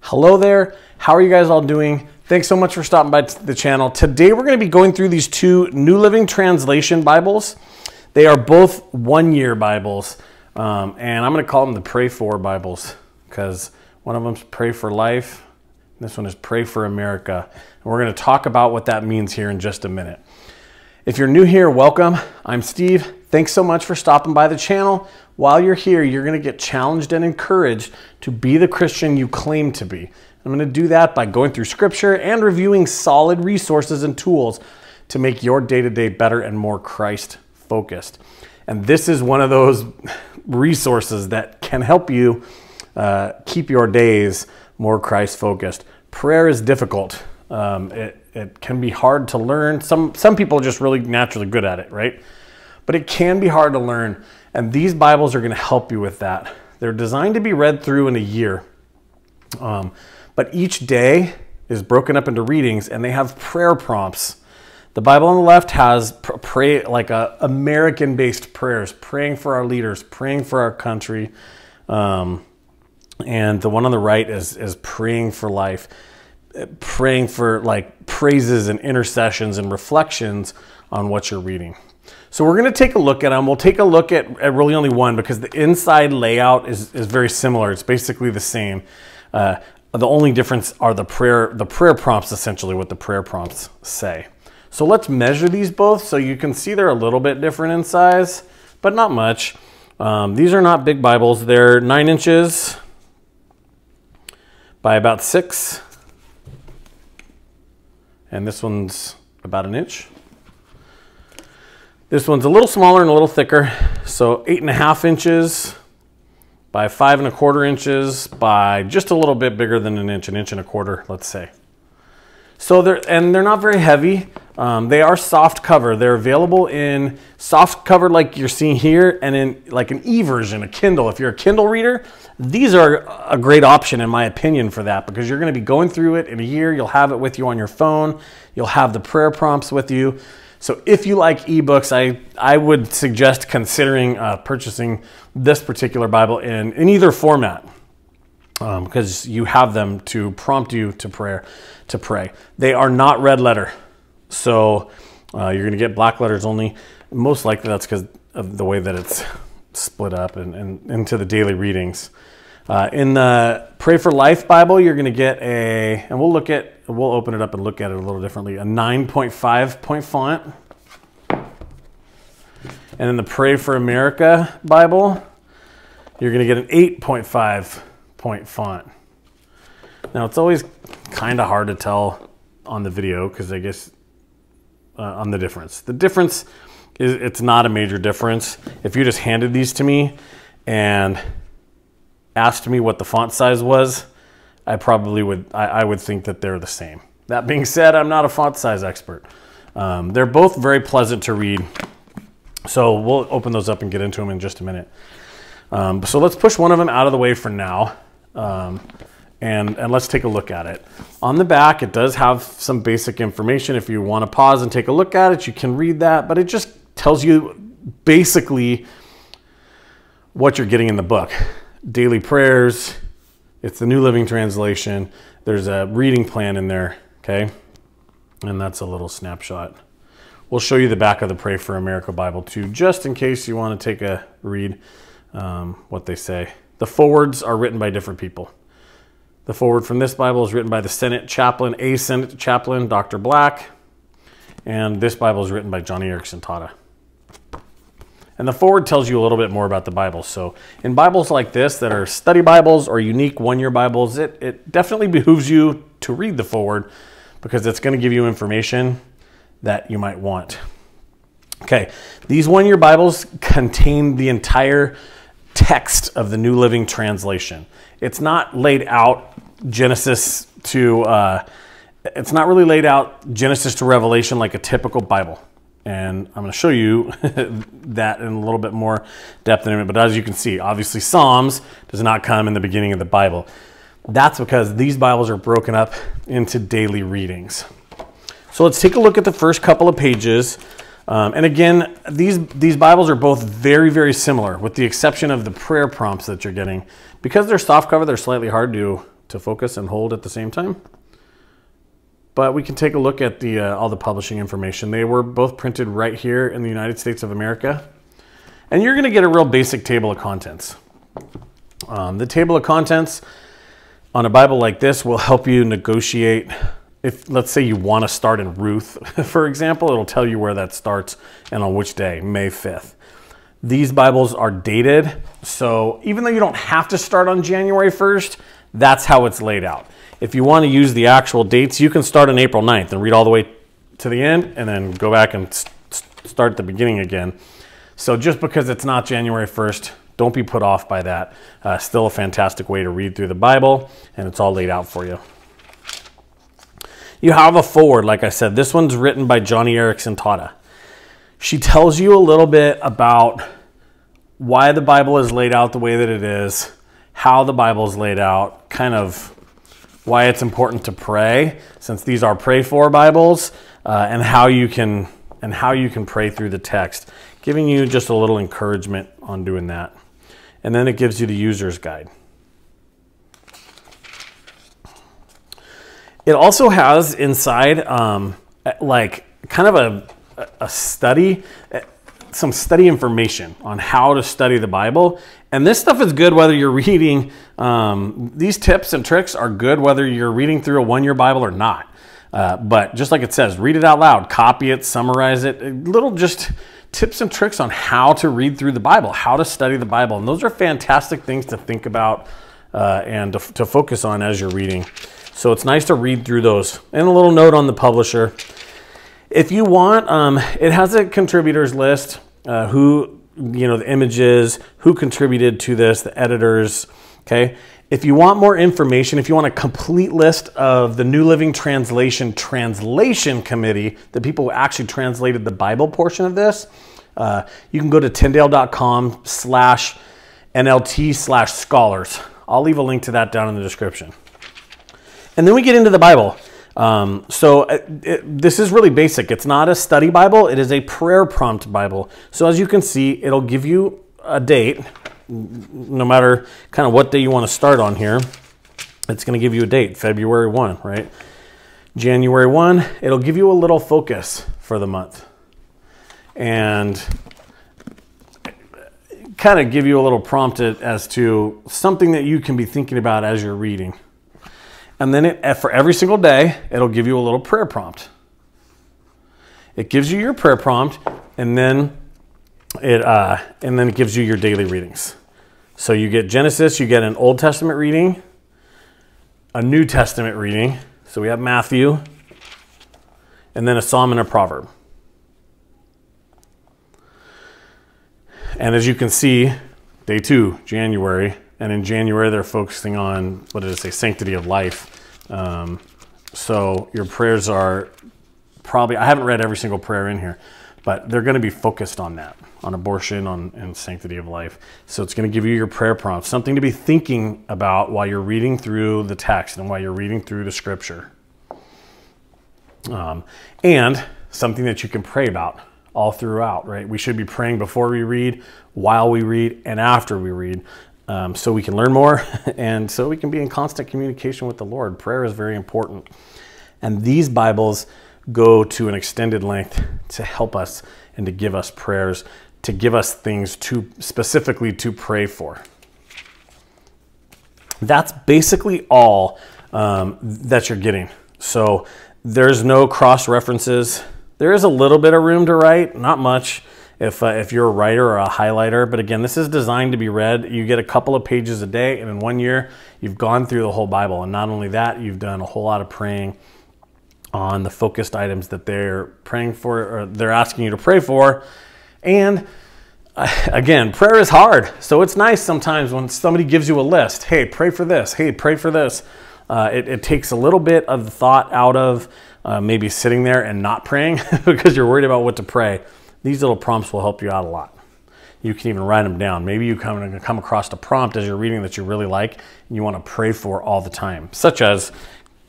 Hello there. How are you guys all doing? Thanks so much for stopping by the channel. Today we're going to be going through these two New Living Translation Bibles. They are both one-year Bibles, and I'm going to call them the Pray For Bibles because one of them's Pray for Life, and this one is Pray for America. And we're going to talk about what that means here in just a minute. If you're new here, welcome. I'm Steve. Thanks so much for stopping by the channel. While you're here, you're going to get challenged and encouraged to be the Christian you claim to be. I'm going to do that by going through scripture and reviewing solid resources and tools to make your day-to-day better and more Christ-focused. And this is one of those resources that can help you keep your days more Christ-focused. Prayer is difficult. It can be hard to learn. Some people are just really naturally good at it, right? But it can be hard to learn. And these Bibles are going to help you with that. They're designed to be read through in a year. But each day is broken up into readings, and they have prayer prompts. The Bible on the left has American-based prayers, praying for our leaders, praying for our country. And the one on the right is praying for life, praying for like praises and intercessions and reflections on what you're reading. So we're going to take a look at them. We'll take a look at really only one because the inside layout is very similar. It's basically the same. The only difference are the prayer prompts, essentially what the prayer prompts say. So let's measure these both so you can see they're a little bit different in size, but not much. These are not big Bibles. They're 9 inches by about 6. And this one's about an inch. This one's a little smaller and a little thicker, so 8.5 inches by 5.25 inches by just a little bit bigger than an inch and a quarter, let's say. So they're not very heavy. They are soft cover. They're available in soft cover like you're seeing here, and in like an e-version, a Kindle. If you're a Kindle reader, these are a great option in my opinion for that because you're going to be going through it in a year. You'll have it with you on your phone. You'll have the prayer prompts with you. So if you like ebooks, I would suggest considering purchasing this particular Bible in either format because you have them to prompt you to pray. They are not red letter, so you're going to get black letters only. Most likely that's because of the way that it's split up and into the daily readings. In the Pray for Life Bible, you're going to get and we'll open it up and look at it a little differently, a 9.5 point font. And in the Pray for America Bible, you're going to get an 8.5 point font. Now, it's always kind of hard to tell on the video because I guess on the difference. The difference is it's not a major difference. If you just handed these to me and asked me what the font size was, I would think that they're the same. That being said, I'm not a font size expert. They're both very pleasant to read. So we'll open those up and get into them in just a minute. So let's push one of them out of the way for now. And let's take a look at it. On the back, it does have some basic information. If you want to pause and take a look at it, you can read that, but it just tells you basically what you're getting in the book. Daily prayers. It's the New Living Translation. There's a reading plan in there, okay? And that's a little snapshot. We'll show you the back of the Pray for America Bible too, just in case you want to take a read what they say. The forwards are written by different people. The forward from this Bible is written by the Senate Chaplain, Dr. Black. And this Bible is written by Johnny Erickson Tata. And the forward tells you a little bit more about the Bible. So in Bibles like this that are study Bibles or unique one-year Bibles, it definitely behooves you to read the forward because it's going to give you information that you might want. Okay, these one-year Bibles contain the entire text of the New Living Translation. It's not laid out Genesis to Revelation like a typical Bible. And I'm going to show you that in a little bit more depth in a minute. But as you can see, obviously Psalms does not come in the beginning of the Bible. That's because these Bibles are broken up into daily readings. So let's take a look at the first couple of pages. And again, these Bibles are both very, very similar with the exception of the prayer prompts that you're getting. Because they're soft cover, they're slightly hard to to focus and hold at the same time. But we can take a look at all the publishing information. They were both printed right here in the United States of America. And you're going to get a real basic table of contents. The table of contents on a Bible like this will help you negotiate. If, let's say, you want to start in Ruth, for example, it'll tell you where that starts and on which day, May 5th. These Bibles are dated, so even though you don't have to start on January 1st, that's how it's laid out. If you want to use the actual dates, you can start on April 9th and read all the way to the end and then go back and start at the beginning again. So just because it's not January 1st, don't be put off by that. Still a fantastic way to read through the Bible, and it's all laid out for you. You have a foreword, like I said. This one's written by Johnny Erickson Tata. She tells you a little bit about why the Bible is laid out the way that it is, how the Bible is laid out, kind of why it's important to pray, since these are pray for Bibles, and how you can pray through the text, giving you just a little encouragement on doing that. And then it gives you the user's guide. It also has inside like kind of a study, some study information on how to study the Bible. And this stuff is good whether you're reading, these tips and tricks are good whether you're reading through a one-year Bible or not. But just like it says, read it out loud, copy it, summarize it, little just tips and tricks on how to read through the Bible, how to study the Bible. And those are fantastic things to think about and to focus on as you're reading. So it's nice to read through those. And a little note on the publisher. If you want, it has a contributors list, who, the images, who contributed to this, the editors, okay? If you want more information, if you want a complete list of the New Living Translation Committee, the people who actually translated the Bible portion of this, you can go to tyndale.com/NLT/scholars. I'll leave a link to that down in the description. And then we get into the Bible. This is really basic. It's not a study Bible. It is a prayer prompt Bible. So as you can see, it'll give you a date, no matter kind of what day you want to start on here. It's going to give you a date, February 1, right? January 1, it'll give you a little focus for the month. And kind of give you a little prompt as to something that you can be thinking about as you're reading. And then for every single day, it'll give you a little prayer prompt. It gives you your prayer prompt, and then it gives you your daily readings. So you get Genesis, you get an Old Testament reading, a New Testament reading. So we have Matthew, and then a Psalm and a Proverb. And as you can see, day 2, January. And in January, they're focusing on, what did it say, sanctity of life. So your prayers are probably, I haven't read every single prayer in here, but they're going to be focused on that, on abortion, and sanctity of life. So it's going to give you your prayer prompts, something to be thinking about while you're reading through the text and while you're reading through the scripture. And something that you can pray about all throughout, right? We should be praying before we read, while we read, and after we read. So we can learn more and so we can be in constant communication with the Lord. Prayer is very important. And these Bibles go to an extended length to help us and to give us prayers, to give us things specifically to pray for. That's basically all that you're getting. So there's no cross references. There is a little bit of room to write, not much. If you're a writer or a highlighter. But again, this is designed to be read. You get a couple of pages a day, and in 1 year, you've gone through the whole Bible. And not only that, you've done a whole lot of praying on the focused items that they're praying for, or they're asking you to pray for. And again, prayer is hard. So it's nice sometimes when somebody gives you a list. Hey, pray for this. Hey, pray for this. It takes a little bit of the thought out of maybe sitting there and not praying because you're worried about what to pray. These little prompts will help you out a lot. You can even write them down. Maybe you come across a prompt as you're reading that you really like and you want to pray for all the time, such as,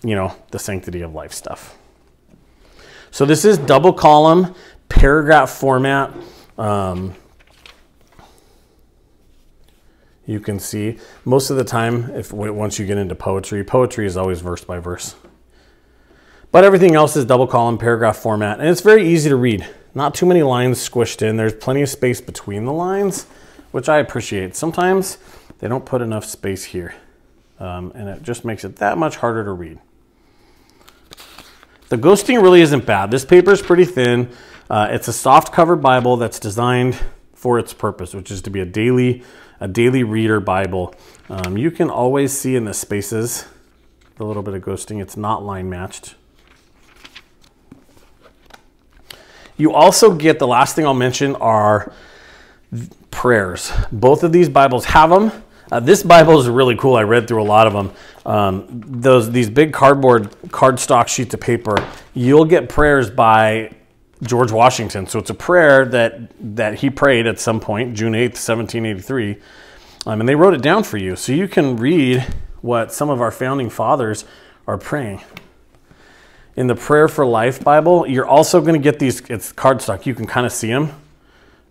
the sanctity of life stuff. So this is double column, paragraph format. you can see. Most of the time, once you get into poetry is always verse by verse. But everything else is double column paragraph format, and it's very easy to read. Not too many lines squished in. There's plenty of space between the lines, which I appreciate. Sometimes they don't put enough space here, and it just makes it that much harder to read. The ghosting really isn't bad. This paper is pretty thin. It's a soft cover Bible that's designed for its purpose, which is to be a daily reader Bible. You can always see in the spaces a little bit of ghosting. It's not line matched. You also get, the last thing I'll mention are prayers. Both of these Bibles have them. This Bible is really cool. I read through a lot of them. These big cardstock sheets of paper, you'll get prayers by George Washington. So it's a prayer that he prayed at some point, June 8th, 1783. And they wrote it down for you. So you can read what some of our founding fathers are praying. In the Prayer for Life Bible, you're also going to get these, it's cardstock. You can kind of see them.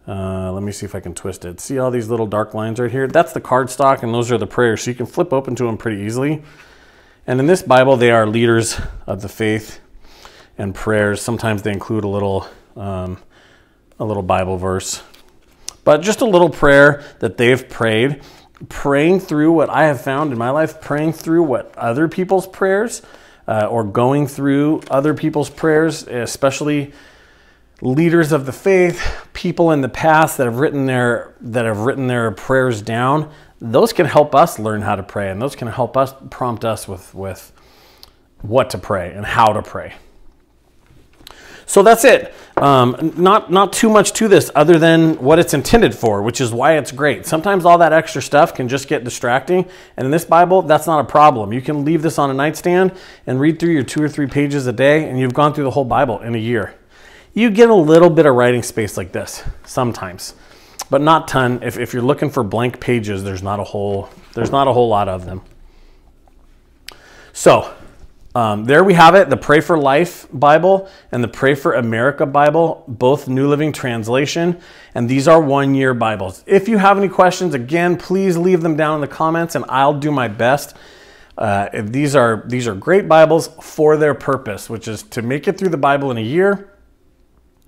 Let me see if I can twist it. See all these little dark lines right here? That's the cardstock, and those are the prayers. So you can flip open to them pretty easily. And in this Bible, they are leaders of the faith and prayers. Sometimes they include a little Bible verse. But just a little prayer that they've prayed. Praying through what I have found in my life, praying through what other people's prayers, or going through other people's prayers, especially leaders of the faith, people in the past that have written their prayers down. Those can help us learn how to pray, and those can help us prompt us with what to pray and how to pray. So that's it. Not too much to this other than what it's intended for, which is why it's great. Sometimes all that extra stuff can just get distracting. And in this Bible, that's not a problem. You can leave this on a nightstand and read through your 2 or 3 pages a day, and you've gone through the whole Bible in a year. You get a little bit of writing space like this sometimes, but not ton. If you're looking for blank pages, there's not a whole lot of them. So there we have it, the Pray for Life Bible and the Pray for America Bible, both New Living Translation, and these are 1-year Bibles. If you have any questions, again, please leave them down in the comments and I'll do my best. These are great Bibles for their purpose, which is to make it through the Bible in a year.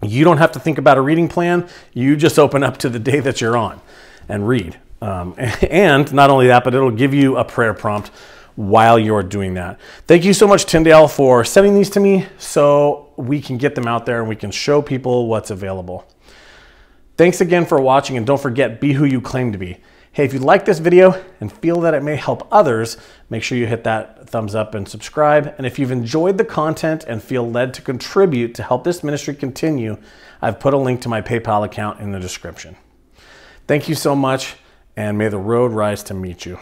You don't have to think about a reading plan. You just open up to the day that you're on and read. And not only that, but it'll give you a prayer prompt while you're doing that. Thank you so much, Tyndale, for sending these to me so we can get them out there and we can show people what's available. Thanks again for watching, and don't forget, be who you claim to be. Hey, if you like this video and feel that it may help others, make sure you hit that thumbs up and subscribe. And if you've enjoyed the content and feel led to contribute to help this ministry continue, I've put a link to my PayPal account in the description. Thank you so much, and may the road rise to meet you.